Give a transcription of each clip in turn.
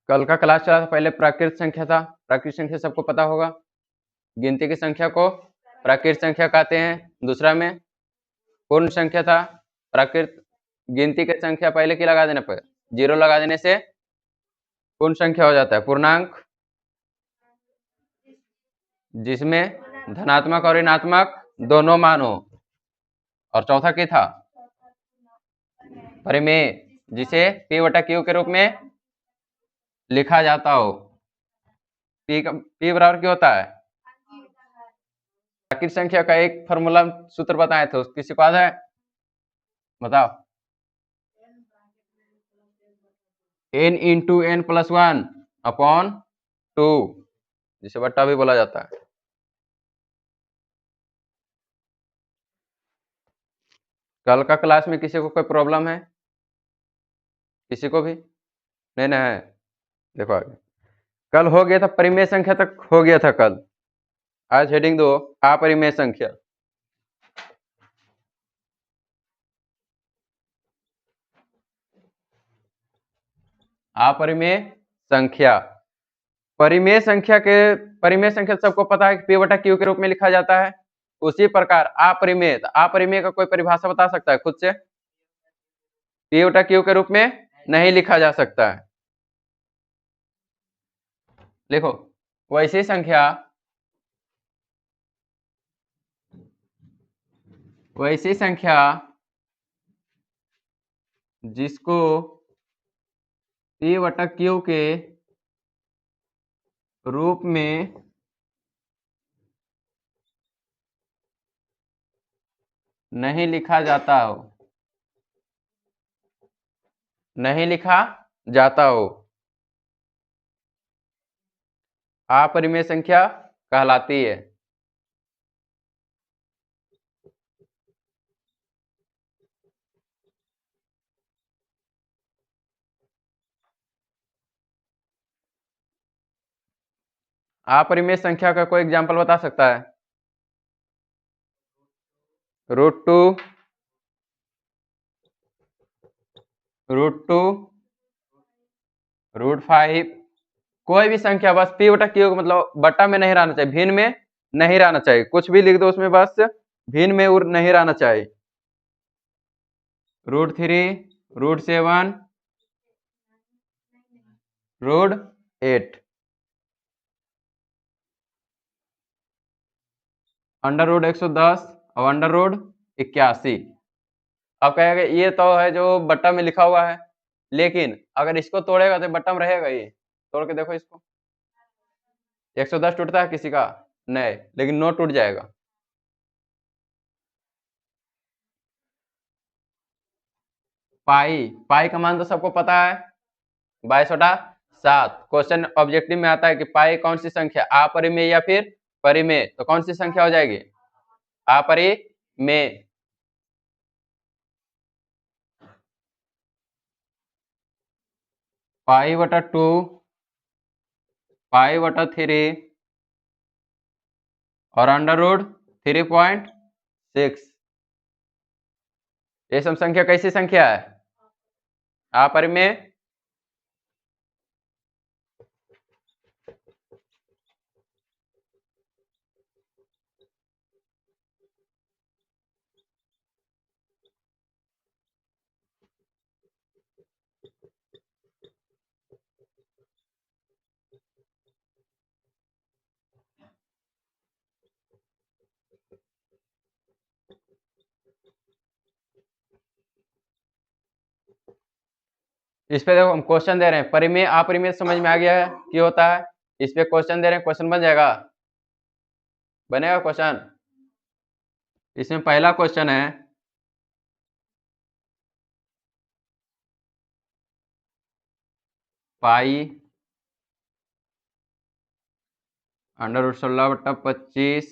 कल का क्लास चला था, पहले प्राकृत संख्या था। प्राकृत संख्या सबको पता होगा, गिनती की संख्या को प्राकृत संख्या कहते हैं। दूसरा में पूर्ण संख्या था। प्राकृत गिनती की संख्या पहले की लगा देने पर 0 लगा देने से पूर्ण संख्या हो जाता है, पूर्णांक, जिसमें धनात्मक और ऋणात्मक दोनों मान हो। और चौथा क्या था? परिमेय, जिसे P बटा Q के रूप में लिखा जाता हो। P बराबर क्या होता है? प्राकृत संख्या का एक फॉर्मूला सूत्र बताए थे, किसी को याद है? बताओ। n into n plus 1 upon 2, जिसे बट्टा भी बोला जाता है। कल का क्लास में किसी को कोई प्रॉब्लम है? किसी को भी नहीं ना है? देखो आगे, कल हो गया था परिमेय संख्या तक, हो गया था कल। आज हेडिंग दो, अपरिमेय संख्या। अपरिमेय संख्या, परिमेय संख्या सबको पता है कि P बटा Q के रूप में लिखा जाता है। उसी प्रकार अपरिमेय, अपरिमेय का कोई परिभाषा बता सकता है खुद से? P बटा Q के रूप में नहीं लिखा जा सकता है। लिखो, वैसी संख्या जिसको P बटा Q के रूप में नहीं लिखा जाता हो, नहीं लिखा जाता हो, अपरिमेय संख्या कहलाती है। अपरिमेय संख्या का कोई एग्जांपल बता सकता है? √2, √2, √5, कोई भी संख्या, बस P बटा Q मतलब बट्टा में नहीं रहना चाहिए, भिन्न में नहीं रहना चाहिए। कुछ भी लिख दो उसमें, बस भिन्न में नहीं रहना चाहिए। √3, √7, √8, √110 और √81। अब कहेगा ये तो है जो बट्टा में लिखा हुआ है, लेकिन अगर इसको तोड़ेगा तो बट्टा में रहेगा। ये तोड़ के देखो इसको, 110 टूटता है किसी का? नहीं, लेकिन 9 टूट जाएगा। पाई का मान तो सबको पता है, 22/7। क्वेश्चन ऑब्जेक्टिव में आता है कि पाई कौन सी संख्या, अपरिमेय या फिर परिमेय, तो कौन सी संख्या हो जाएगी? अपरिमेय। पाई बटा 2, पाई बटा 3 और √3.6। ये सब संख्या कैसी संख्या है? अपरिमेय। इस पे देखो हम क्वेश्चन दे रहे हैं, परिमेय अपरिमेय समझ में आ गया है कि होता है। इस पे क्वेश्चन दे रहे हैं, क्वेश्चन बन जाएगा, बनेगा क्वेश्चन। इसमें पहला क्वेश्चन है, पाई √16/25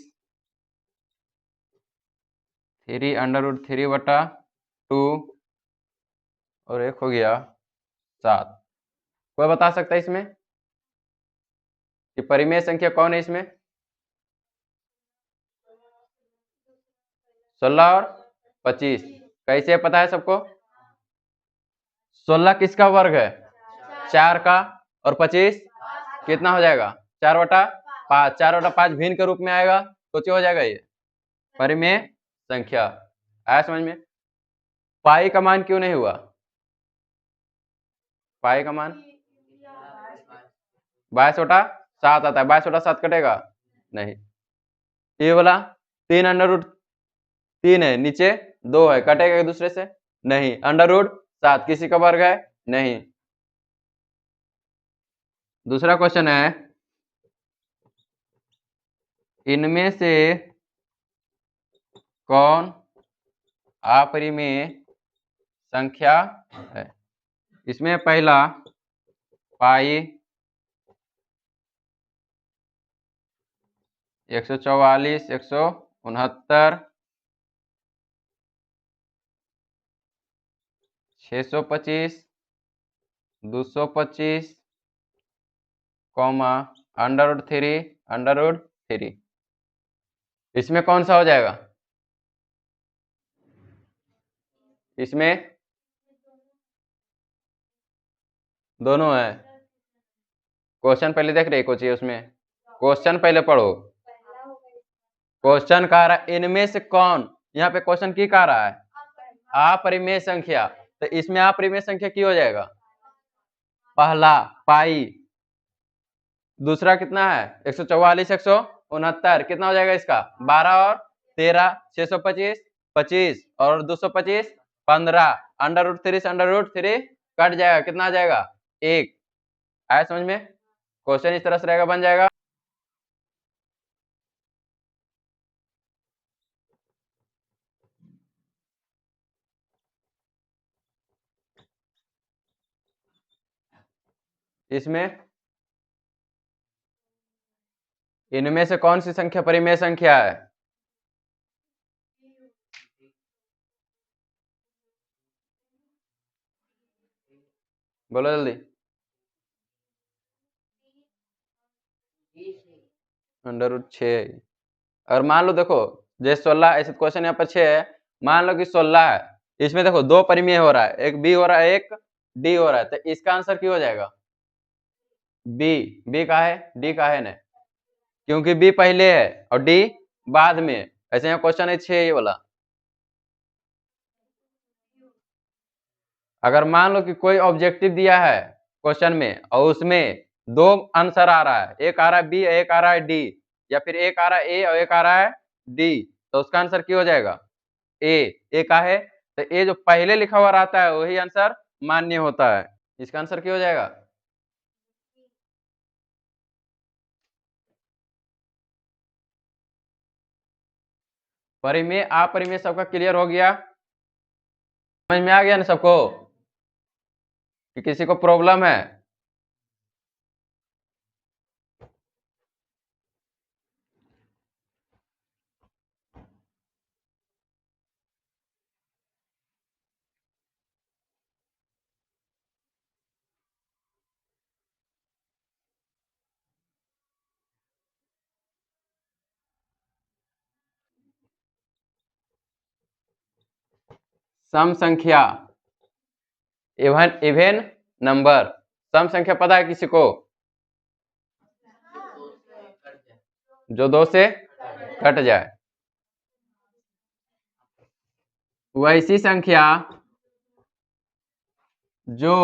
3 √3/2 और एक हो गया 7। कोई बता सकता है इसमें कि परिमेय संख्या कौन है? इसमें 16 और 25 कैसे पता है सबको? 16 किसका वर्ग है? 4 का, और 25 कितना हो जाएगा 4/5। 4/5 भिन्न के रूप में आएगा तो क्या हो जाएगा ये परिमेय संख्या। आया समझ में। पाई का मान क्यों नहीं हुआ? पाई का मान 22/7 आता है। 22/7 कटेगा नहीं। ये वाला 3√3 है, नीचे 2 है, कटेगा एक दूसरे से नहीं। √7 किसी का वर्ग है नहीं। दूसरा क्वेश्चन है इनमें से कौन अपरिमेय संख्या है? इसमें पहला पाई 144, 169, 625, 225, √3 इसमें कौन सा हो जाएगा? इसमें दोनों है। क्वेश्चन पहले देख रहे को चाहिए, उसमें क्वेश्चन पहले पढ़ो। क्वेश्चन कह रहा है इनमें से कौन, यहाँ पे क्वेश्चन की कह रहा है अपरिमेय संख्या, तो इसमें अपरिमेय संख्या की हो जाएगा पहला पाई। दूसरा कितना है 144, 169 कितना हो जाएगा इसका 12 और 13, 625, 25 और 225 15। √3 से √3 कट जाएगा, कितना आ जाएगा 1। आया समझ में। क्वेश्चन इस तरह से रहेगा, बन जाएगा। इसमें इनमें से कौन सी संख्या परिमेय संख्या है? बोलो जल्दी। √6। और मान लो देखो जैसे 16 ऐसे क्वेश्चन यहाँ पर 6 है, मान लो कि 16 है, इसमें देखो 2 परिमेय हो रहा है, एक बी हो रहा है एक डी हो रहा है, तो इसका आंसर क्यों हो जाएगा बी। बी का है डी का है ना, क्योंकि बी पहले है और डी बाद में। ऐसे यहाँ क्वेश्चन है 6 ये वाला। अगर मान लो कि कोई ऑब्जेक्टिव दिया है क्वेश्चन में और उसमें 2 आंसर आ रहा है, एक आ रहा है बी एक आ रहा है डी, या फिर एक आ रहा है ए और एक आ रहा है डी, तो उसका आंसर क्या हो जाएगा ए का है। तो ए जो पहले लिखा हुआ रहता है वही आंसर मान्य होता है। इसका आंसर क्या हो जाएगा परिमेय अपरिमेय सबका क्लियर हो गया, समझ में आ गया ना सबको कि किसी को प्रॉब्लम है? सम संख्या इवन नंबर, सम संख्या पता है किसी को? जो 2 से कट जाए। वैसी संख्या जो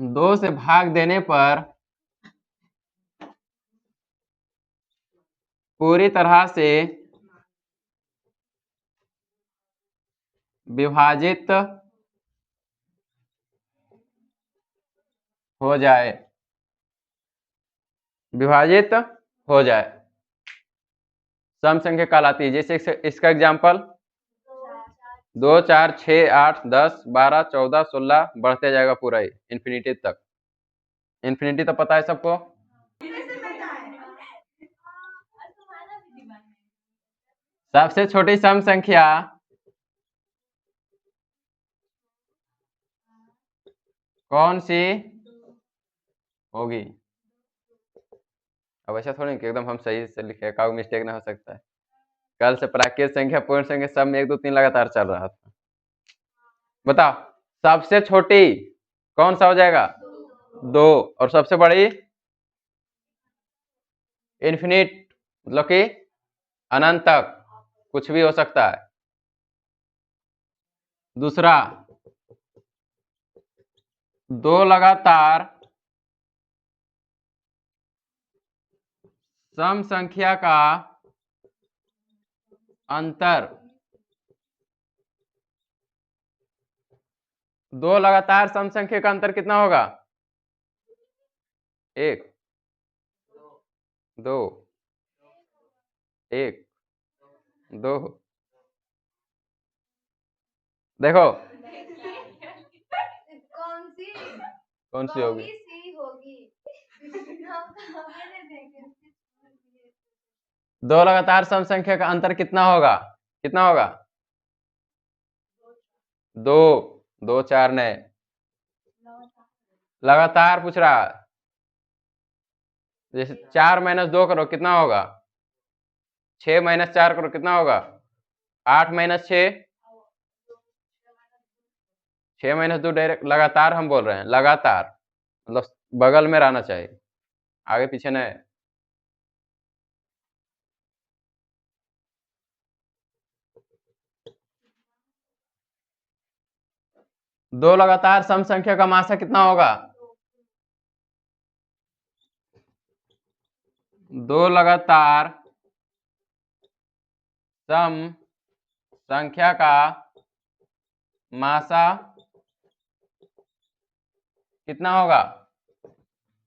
2 से भाग देने पर पूरी तरह से विभाजित हो जाए, विभाजित हो जाए, सम संख्या कहलाती है। जैसे इसका एग्जांपल 2, 4, 6, 8, 10, 12, 14, 16 बढ़ते जाएगा पूरा ही इन्फिनिटी तक। इन्फिनिटी तो पता है सबको। सबसे छोटी सम संख्या कौन सी होगी? अब ऐसा थोड़ी कि एकदम हम सही से लिखे, का मिस्टेक ना हो सकता है। कल से प्राकृत संख्या पूर्ण संख्या सब में 1, 2, 3 लगातार चल रहा था। बताओ सबसे छोटी कौन सा हो जाएगा? 2। और सबसे बड़ी इन्फिनिट, मतलब कि अनंत तक कुछ भी हो सकता है। दूसरा, 2 लगातार सम संख्या का अंतर, 2 लगातार सम संख्या का अंतर कितना होगा? 1, 2, 1, 2। देखो कौन सी होगी? दो लगातार सम संख्या का अंतर कितना होगा? कितना होगा? 2, 2 4 नहीं, लगातार पूछ रहा है। जैसे 4 - 2 करो कितना होगा? 6 - 4 करो कितना होगा? 8 - 6, 6 - 2 डायरेक्ट। लगातार हम बोल रहे हैं, लगातार मतलब बगल में रहना चाहिए, आगे पीछे नहीं। दो लगातार सम संख्या का मासा कितना होगा? 2 लगातार सम संख्या का मासा कितना होगा?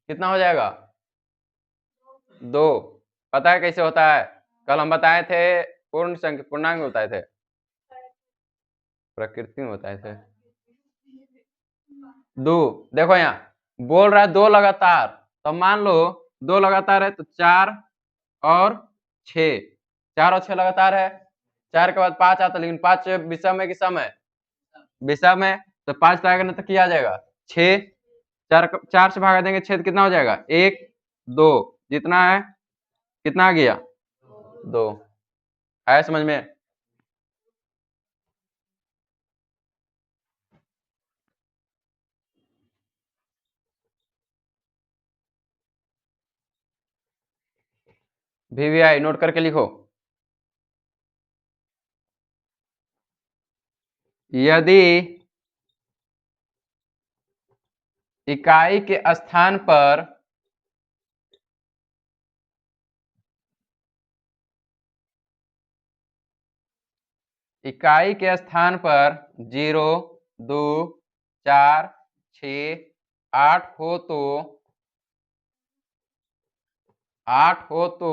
कितना हो जाएगा? 2। पता है कैसे होता है? कल हम बताए थे, पूर्ण संख्या पूर्णांक में बताए थे, प्रकृति में बताए थे। 2, देखो यहाँ बोल रहा है 2 लगातार, तो मान लो 2 लगातार है तो 4 और 6, 4 और 6 लगातार है। 4 के बाद 5 आता, लेकिन 5 विषम है कि सम है? विषम है, तो 5 तो आएगा ना, तो किया जाएगा 6। 4 से भागा देंगे 6, कितना हो जाएगा? 1, 2, जितना है कितना आ गया? 2। आया समझ में? VVI नोट करके लिखो। यदि इकाई के स्थान पर इकाई के स्थान पर 0, 2, 4, 6, 8 हो तो 8 हो तो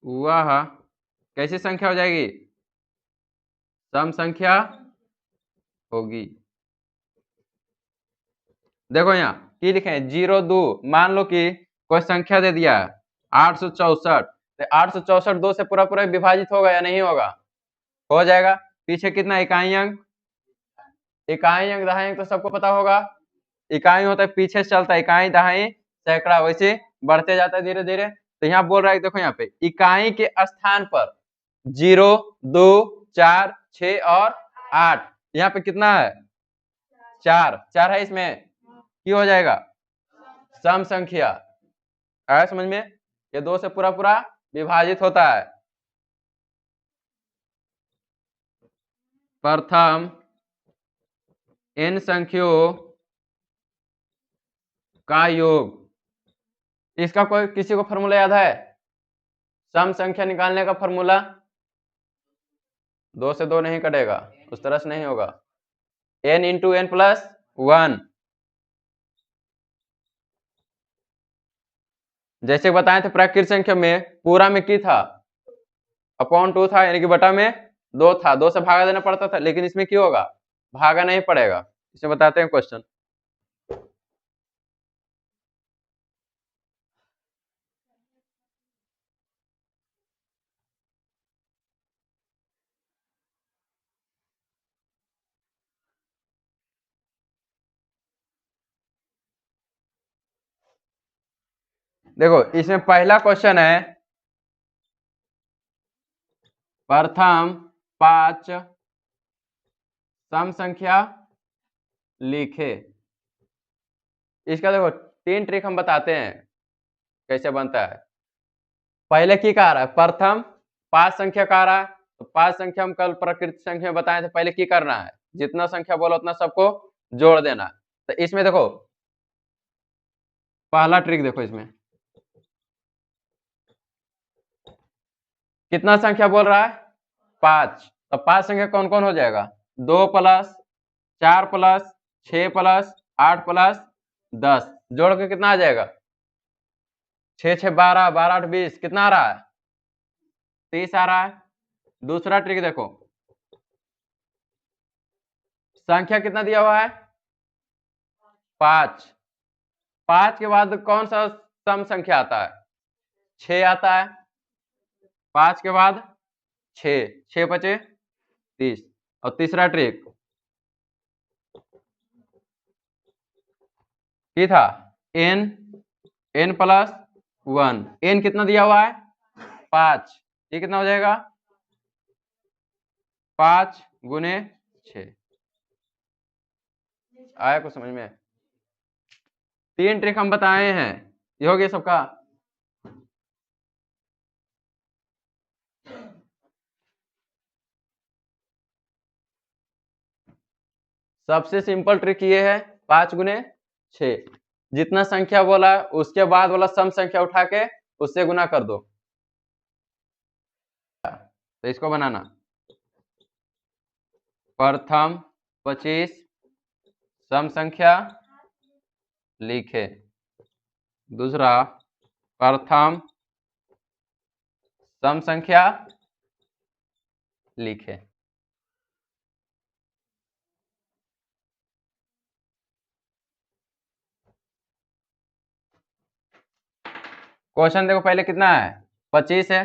वह कैसी संख्या हो जाएगी? सम संख्या होगी। देखो यहाँ की लिखे हैं? 0, 2। मान लो कि कोई संख्या दे दिया है 864, तो 864 2 से पूरा पूरा विभाजित होगा या नहीं होगा? हो जाएगा। पीछे कितना इकाई अंक? इकाई अंक दहाई अंक तो सबको पता होगा। इकाई होता है पीछे से चलता है, इकाई दहाई सैकड़ा, वैसे बढ़ते जाता है धीरे धीरे। तो यहाँ बोल रहा है, देखो यहाँ पे इकाई के स्थान पर 0, 2, 4, 6 और 8, यहाँ पे कितना है? 4 4 है इसमें, क्यों हो जाएगा? सम संख्या। आया समझ में? ये 2 से पूरा पूरा विभाजित होता है। प्रथम इन संख्याओं का योग। इसका कोई किसी को फॉर्मूला याद है? सम संख्या निकालने का फॉर्मूला? 2 से 2 नहीं कटेगा, उस तरह से नहीं होगा। n × n + 1, जैसे बताए थे प्राकृत संख्या में पूरा में की था अपॉन 2 था, यानी कि बटा में 2 था, 2 से भागा देना पड़ता था, लेकिन इसमें क्यों होगा? भागा नहीं पड़ेगा। इसे बताते हैं क्वेश्चन। देखो इसमें पहला क्वेश्चन है प्रथम 5 सम संख्या लिखे। इसका देखो 3 ट्रिक हम बताते हैं कैसे बनता है। पहले की कह रहा है प्रथम 5 संख्या कह रहा है, तो 5 संख्या हम कल प्रकृति संख्या में बताए थे। पहले की करना है, जितना संख्या बोला उतना सबको जोड़ देना। तो इसमें देखो पहला ट्रिक देखो, इसमें कितना संख्या बोल रहा है 5, तो 5 संख्या कौन कौन हो जाएगा 2 प्लस 4 प्लस 6 प्लस 8 प्लस 10, जोड़ के कितना आ जाएगा 6 6 12, 12 8 20, कितना आ रहा है 30 आ रहा है। दूसरा ट्रिक देखो, संख्या कितना दिया हुआ है 5, 5 के बाद कौन सा सम संख्या आता है 6 आता है। 5 के बाद 6, 6 बचे 30। और तीसरा ट्रिक ये था n प्लस 1, n कितना दिया हुआ है 5, ये कितना हो जाएगा 5 गुने 6। आया कुछ समझ में? 3 ट्रिक हम बताए हैं, ये हो गया सबका। सबसे सिंपल ट्रिक ये है 5 गुने 6, जितना संख्या बोला उसके बाद वाला सम संख्या उठा के उससे गुना कर दो। तो इसको बनाना, प्रथम 25 सम संख्या लिखे। दूसरा प्रथम सम संख्या लिखे। क्वेश्चन देखो पहले कितना है 25 है।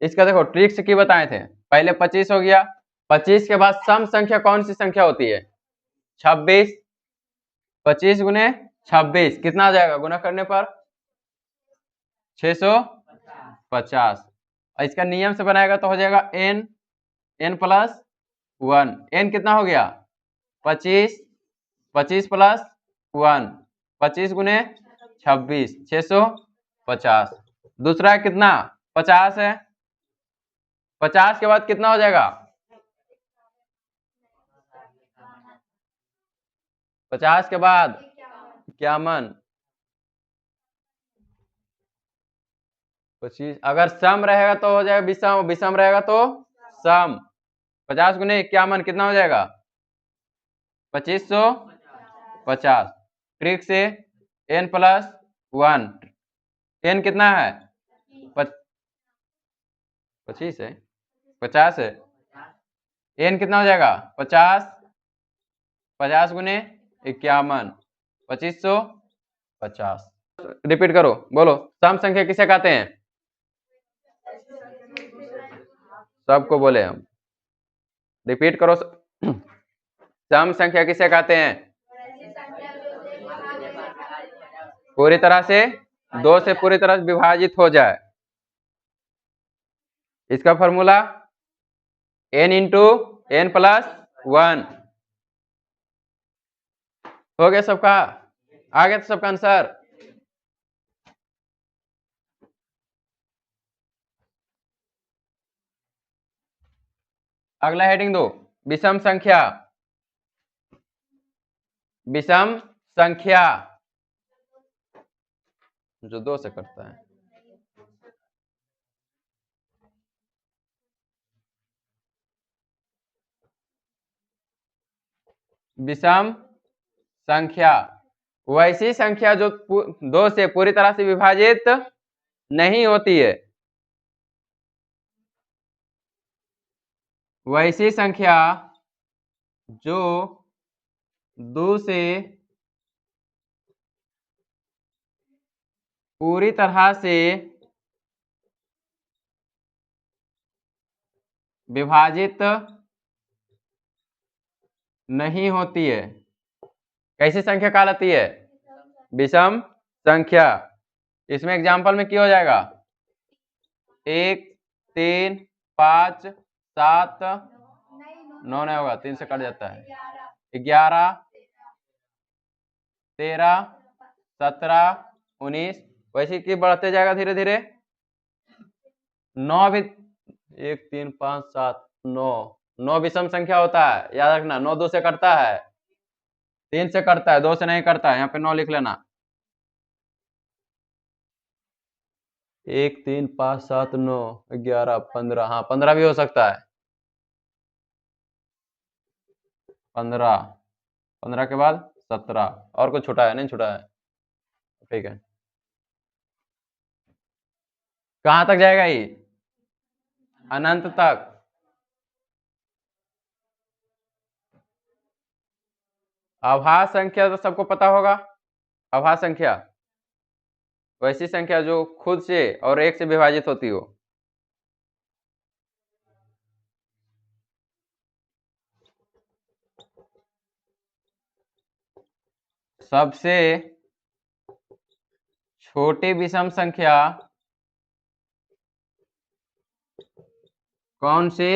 इसका देखो ट्रिक से की बताए थे, पहले 25 हो गया, 25 के बाद सम संख्या कौन सी संख्या होती है 26, 25 गुने 26 कितना आ जाएगा गुना करने पर 650। इसका नियम से बनाएगा तो हो जाएगा n प्लस 1, n कितना हो गया 25, 25 प्लस 1, 25 गुने 26 650। दूसरा कितना 50 है, 50 के बाद कितना हो जाएगा 50 के बाद 51, 25 अगर सम रहेगा तो हो जाएगा विषम, विषम रहेगा तो सम। 50 गुने 51 कितना हो जाएगा 2550। ट्रिक से n प्लस 1, n कितना है 25 है 50 है, n कितना हो जाएगा 50, 50 गुने 51 2550। रिपीट करो, बोलो सम संख्या किसे कहते हैं, सबको बोले हम, रिपीट करो सम संख्या किसे कहते हैं पूरी तरह से 2 से पूरी तरह से विभाजित हो जाए। इसका formula n into n plus 1 हो गया सबका, आ गया तो सबका आंसर। अगला हेडिंग दो विषम संख्या, विषम संख्या जो 2 से करता है। विषम संख्या वैसी संख्या जो 2 से पूरी तरह से विभाजित नहीं होती है, वैसी संख्या जो 2 से पूरी तरह से विभाजित नहीं होती है। कैसी संख्या कहलाती है विषम संख्या। इसमें एग्जाम्पल में क्या हो जाएगा 1 3 5 7 9 नहीं होगा, 3 से कट जाता है। 11 13 17 19, वैसे कि बढ़ते जाएगा धीरे धीरे। 9 भी 1 3 5 7 9, 9 विषम संख्या होता है, याद रखना। 9 2 से कटता है, 3 से कटता है, 2 से नहीं कटता है। यहाँ पे 9 लिख लेना। 1 3 5 7 9 11 15, हाँ 15 भी हो सकता है। 15 15 के बाद 17, और कुछ छूटा है? नहीं छूटा है, ठीक है। कहां तक जाएगा ये? अनंत तक। अभाज्य संख्या तो सबको पता होगा। अभाज्य संख्या वैसी संख्या जो खुद से और 1 से विभाजित होती हो। सबसे छोटी विषम संख्या कौन सी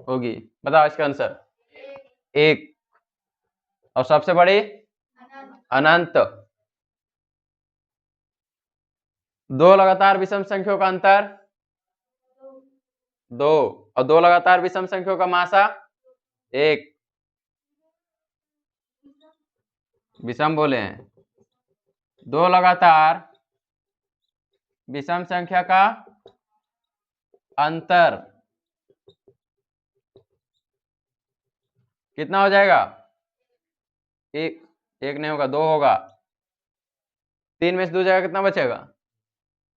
होगी? बताओ इसका आंसर। 1। और सबसे बड़ी? अनंत। 2 लगातार विषम संख्याओं का अंतर? 2। और 2 लगातार विषम संख्याओं का मासा? 1। विषम बोले हैं। 2 लगातार विषम संख्या का अंतर कितना हो जाएगा? 1। 1 नहीं होगा, 2 होगा। 3 में से 2 जाएगा, कितना बचेगा?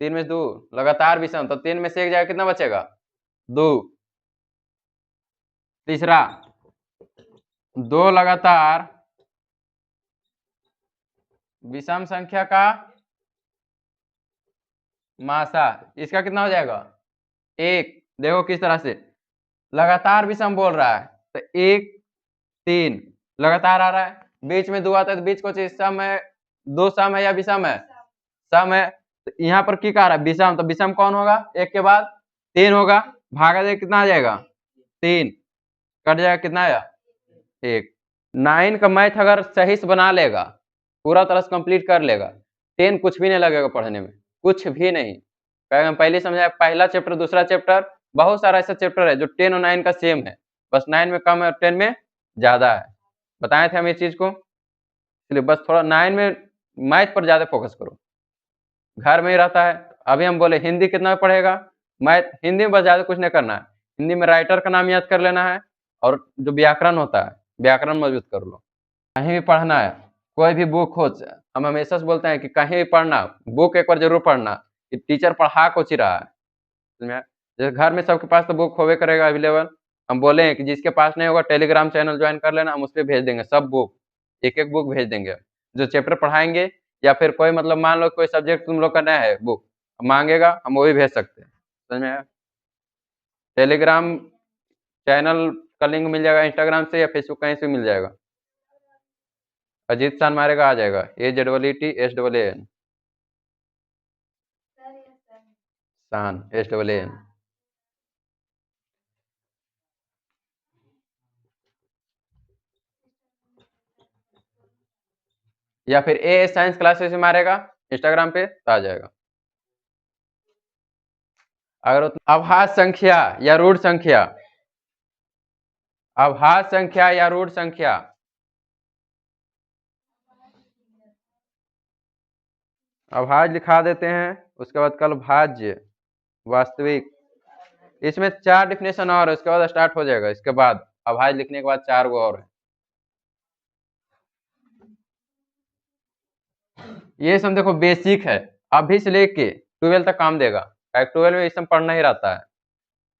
3 में से 2 लगातार विषम, तो 3 में से 1 जाएगा, कितना बचेगा? 2। तीसरा, 2 लगातार विषम संख्या का मासा, इसका कितना हो जाएगा? 1। देखो किस तरह से लगातार विषम बोल रहा है, तो 1 3 लगातार आ रहा है, बीच में 2 आता है, तो बीच को चीज सम है, 2 सम है या विषम है? सम है। तो यहाँ पर क्या आ रहा है? विषम, तो विषम कौन होगा? 1 के बाद 3 होगा, भागा दे कितना आ जाएगा? 3, कट जाएगा, कितना आया? 1। 9 का मैथ अगर सही से बना लेगा, पूरा तरह से कंप्लीट कर लेगा, 10 कुछ भी नहीं लगेगा पढ़ने में, कुछ भी नहीं। हम पहले समझाया, पहला चैप्टर दूसरा चैप्टर, बहुत सारा ऐसा चैप्टर है जो 10 और 9 का सेम है, बस 9 में कम है और 10 में ज्यादा है। बताए थे हम इस चीज को, इसलिए बस थोड़ा 9 में मैथ पर ज्यादा फोकस करो। घर में ही रहता है। अभी हम बोले हिंदी कितना पढ़ेगा? मैथ, हिंदी में बस ज्यादा कुछ नहीं करना है। हिंदी में राइटर का नाम याद कर लेना है, और जो व्याकरण होता है, व्याकरण मजबूत कर लो। कहीं भी पढ़ना है, कोई भी बुक हो, हम हमेशा से बोलते हैं कि कहीं भी पढ़ना, बुक एक बार जरूर पढ़ना, कि टीचर पढ़ा कुछ ही रहा है। जैसे घर में सबके पास तो बुक होवे करेगा अवेलेबल, हम बोले हैं कि जिसके पास नहीं होगा टेलीग्राम चैनल ज्वाइन कर लेना, हम उस पर भेज देंगे सब बुक, एक एक बुक भेज देंगे जो चैप्टर पढ़ाएंगे, या फिर कोई मतलब मान लो कोई सब्जेक्ट तुम लोग का नया है, बुक मांगेगा, हम वो भी भेज सकते हैं। समझ में आया? टेलीग्राम चैनल का लिंक मिल जाएगा इंस्टाग्राम से या फेसबुक, कहीं से मिल जाएगा। अजीत शान मारेगा, आ जाएगा, AZETSAAN, शान SAAN। या फिर AS साइंस क्लासेस मारेगा इंस्टाग्राम पे, तो आ जाएगा। अगर अभाज्य संख्या या रूढ़ संख्या, अभाज्य संख्या या रूढ़ संख्या, अभाज्य लिखा देते हैं, उसके बाद कल भाज्य, वास्तविक, इसमें 4 डिफिनेशन और है, उसके बाद स्टार्ट हो जाएगा। इसके बाद अभाज्य लिखने के बाद 4 गो और है। ये सब देखो बेसिक है, अभी से लेके 12 तक काम देगा। 12 में ये सब पढ़ना ही रहता है,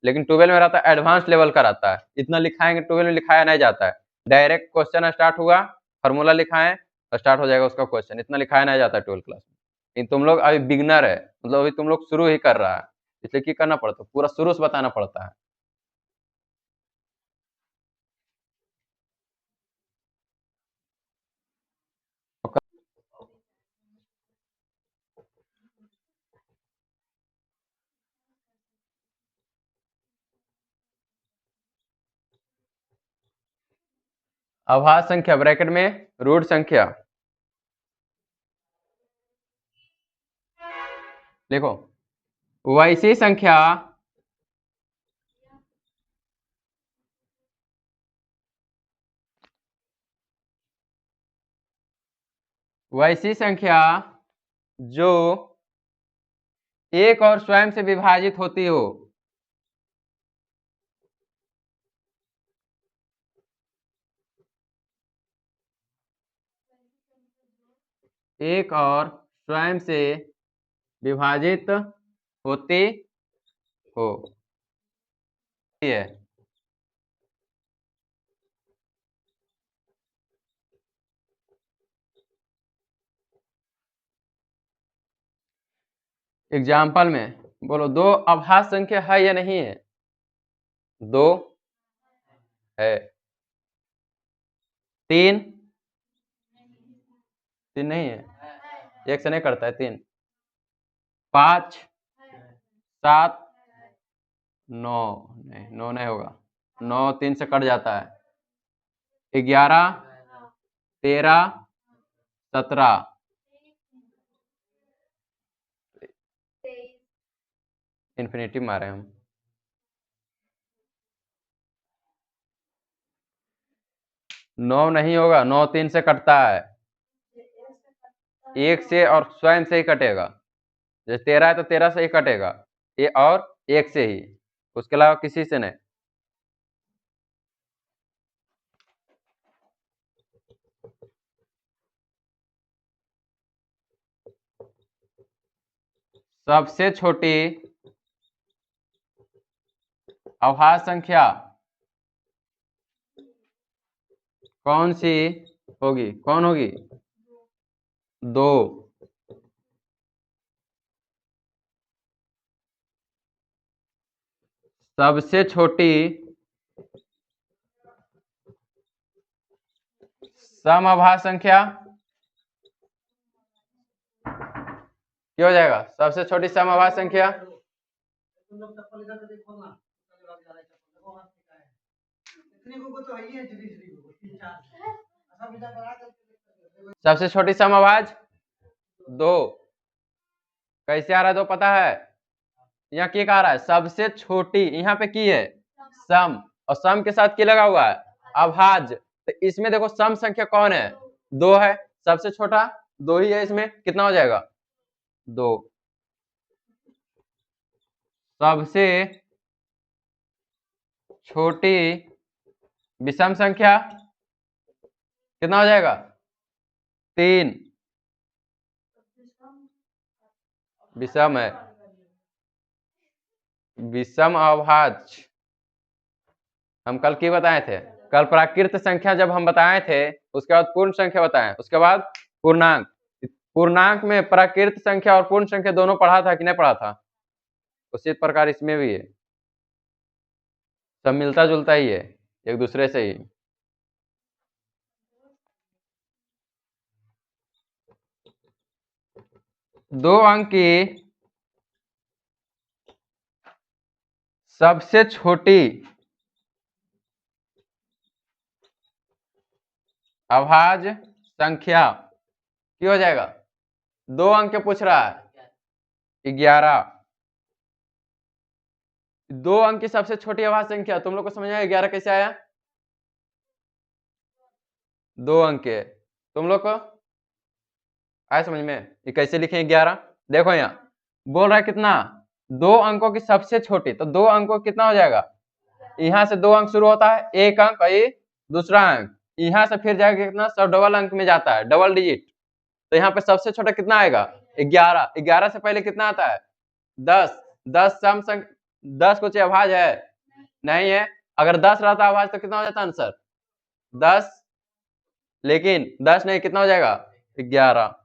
लेकिन 12 में रहता है एडवांस लेवल का रहता है, इतना लिखाएंगे 12 में लिखाया नहीं जाता है। डायरेक्ट क्वेश्चन स्टार्ट हुआ, फॉर्मूला लिखाएं, स्टार्ट हो जाएगा उसका क्वेश्चन, इतना लिखाया नहीं जाता है 12 क्लास में। लेकिन तुम लोग अभी बिगनर है, मतलब अभी तुम लोग शुरू ही कर रहा है, इसलिए क्या करना पड़ता है, पूरा शुरू से बताना पड़ता है। अभाज्य संख्या ब्रैकेट में रूट संख्या, देखो वैसी संख्या जो एक और स्वयं से विभाजित होती हो, एक और स्वयं से विभाजित होती हो है। एग्जाम्पल में बोलो, दो अभाज्य संख्या है या नहीं है? दो है। तीन, तीन नहीं है, एक से नहीं करता है तीन। पांच, सात, नौ नहीं, नौ नहीं होगा, नौ तीन से कट जाता है। 11, 13, 17, इन्फिनिटी मारे हम। नौ नहीं होगा, नौ तीन से कटता है, एक से और स्वयं से ही कटेगा। जैसे 13 है तो 13 से ही कटेगा, ये और एक से ही, उसके अलावा किसी से नहीं। सबसे छोटी अभाज्य संख्या कौन सी होगी? कौन होगी? दो। सबसे छोटी समअभाज्य संख्या क्या हो जाएगा? सबसे छोटी समअभाज्य संख्या सबसे छोटी समअभाज्य दो। कैसे आ रहा है दो? पता है यहाँ की आ रहा है सबसे छोटी, यहाँ पे की है सम, और सम के साथ की लगा हुआ है अभाज्य। तो इसमें देखो सम संख्या कौन है? दो है, सबसे छोटा दो ही है, इसमें कितना हो जाएगा? दो। सबसे छोटी विषम संख्या कितना हो जाएगा? तीन। विषम है, विषम अभाज्य हम कल की बताए थे? कल प्राकृत संख्या जब हम बताए थे, उसके बाद पूर्ण संख्या बताए, उसके बाद पूर्णांक। पूर्णांक में प्राकृत संख्या और पूर्ण संख्या दोनों पढ़ा था कि नहीं पढ़ा था? उसी प्रकार इसमें भी है, सब मिलता जुलता ही है एक दूसरे से ही। दो अंक की सबसे छोटी अभाज्य संख्या क्या हो जाएगा? दो अंक के पूछ रहा है 11। दो अंक की सबसे छोटी अभाज्य संख्या तुम लोग को समझ आया? 11 कैसे आया? दो अंक के तुम लोग को आया समझ में? ये कैसे लिखे 11? देखो यहाँ बोल रहा है कितना? दो अंकों की सबसे छोटी, तो दो अंकों कितना हो जाएगा? यहाँ से दो अंक शुरू होता है, एक अंक और ये दूसरा अंक, यहाँ से फिर जाएगा कितना? सब डबल अंक में जाता है, डबल डिजिट। तो यहाँ पे सबसे छोटा कितना आएगा? 11। 11 से पहले कितना आता है? 10। 10 सम संख्या, 10 कुछ अभाज्य है? नहीं है। अगर 10 रहता अभाज्य तो कितना हो जाता आंसर? 10, लेकिन 10 नहीं, कितना हो जाएगा? 11।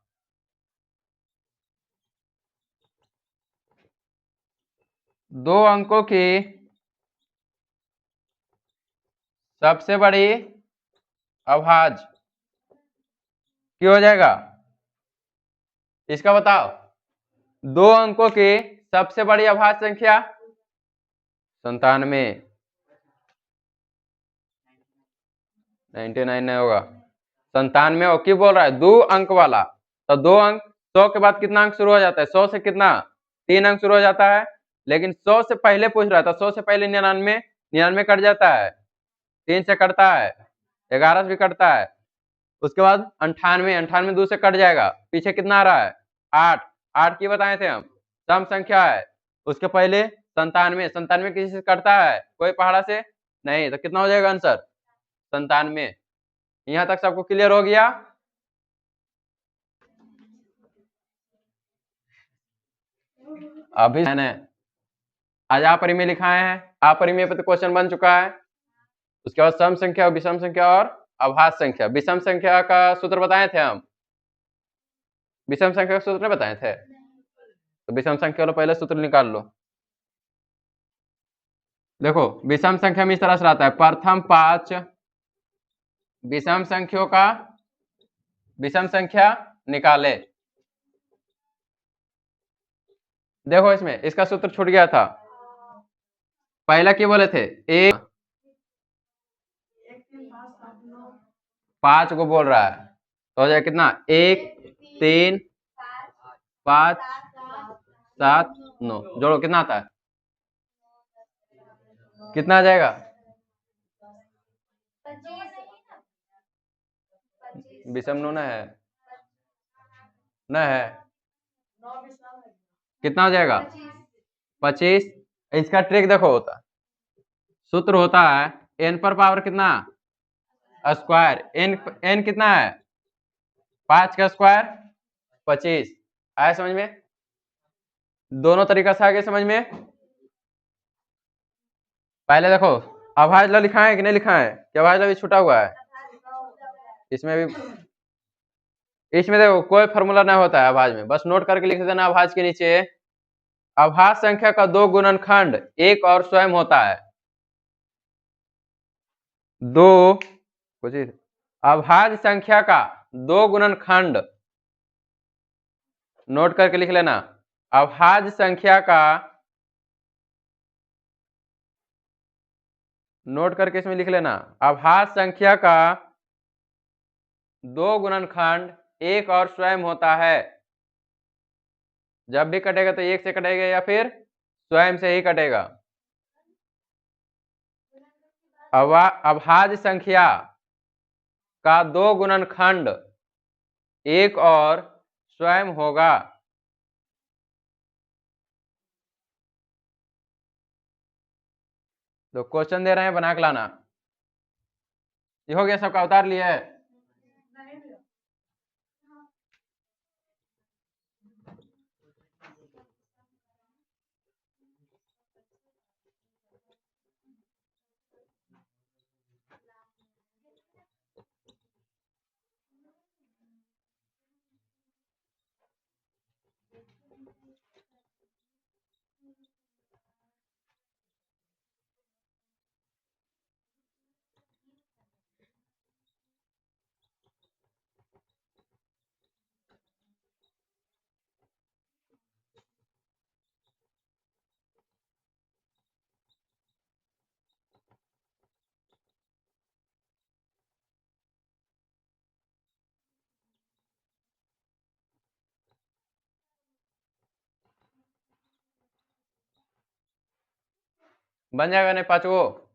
दो अंकों की सबसे बड़ी अभाज्य क्या हो जाएगा? इसका बताओ। दो अंकों की सबसे बड़ी अभाज्य संख्या 97। 99 नहीं होगा, 97 और क्यों बोल रहा है? 2 अंक वाला, तो 2 अंक, 100 के बाद कितना अंक शुरू हो जाता है? 100 से कितना? 3 अंक शुरू हो जाता है, लेकिन 100 से पहले पूछ रहा था, 100 से पहले 99, 99 कट जाता है, 3 से कटता है, 11 से भी कटता है, उसके बाद 98, 98 2 से कट जाएगा, पीछे कितना आ रहा है? 8, 8 की बताए थे हम, सम संख्या है, उसके पहले 97, 97 किसी से कटता है? कोई पहाड़ा से नहीं, तो कितना हो जाएगा आंसर? 97। यहां तक सबको क्लियर हो गया? अभी मैंने आज अपरिमेय लिखाए हैं, अपरिमेय पे तो क्वेश्चन बन चुका है, उसके बाद सम संख्या, विषम संख्या और अभाज्य संख्या। विषम संख्या का सूत्र बताए थे हम, विषम संख्या का सूत्र बताए थे, तो विषम संख्या वाला पहले सूत्र निकाल लो। देखो विषम संख्या में इस तरह से आता है, प्रथम 5 विषम संख्याओं का विषम संख्या निकाले। देखो इसमें इसका सूत्र छूट गया था, पहला क्या बोले थे? 5 को बोल रहा है, तो हो जाए कितना? 1 3 5 7 9, जोड़ो कितना आता है? कितना आ जाएगा? विषम नो न है, न है, कितना हो जाएगा? 25। इसका ट्रिक देखो, होता सूत्र होता है n पर पावर कितना? स्क्वायर, n कितना है? 5 का स्क्वायर 25। आया समझ में? दोनों तरीका से आगे समझ में? पहले देखो अभाज्य ला लिखा है कि नहीं लिखा है? क्या अभाज्य ला भी छूटा हुआ है? इसमें भी, इसमें देखो कोई फॉर्मूला नहीं होता है अभाज्य में, बस नोट करके लिख देना अभाज्य के नीचे, अभाज्य संख्या का 2 गुणनखंड एक और स्वयं होता है। 2 कुछ अभाज्य संख्या का 2 गुणनखंड, नोट करके लिख लेना, अभाज्य संख्या का, नोट करके इसमें लिख लेना, अभाज्य संख्या का 2 गुणनखंड एक और स्वयं होता है। जब भी कटेगा तो एक से कटेगा या फिर स्वयं से ही कटेगा। अभाज्य संख्या का 2 गुणनखंड एक और स्वयं होगा। तो क्वेश्चन दे रहे हैं, बना के लाना। ये हो गया, सबका उतार लिया है? बन जाएगा नहीं 5 को?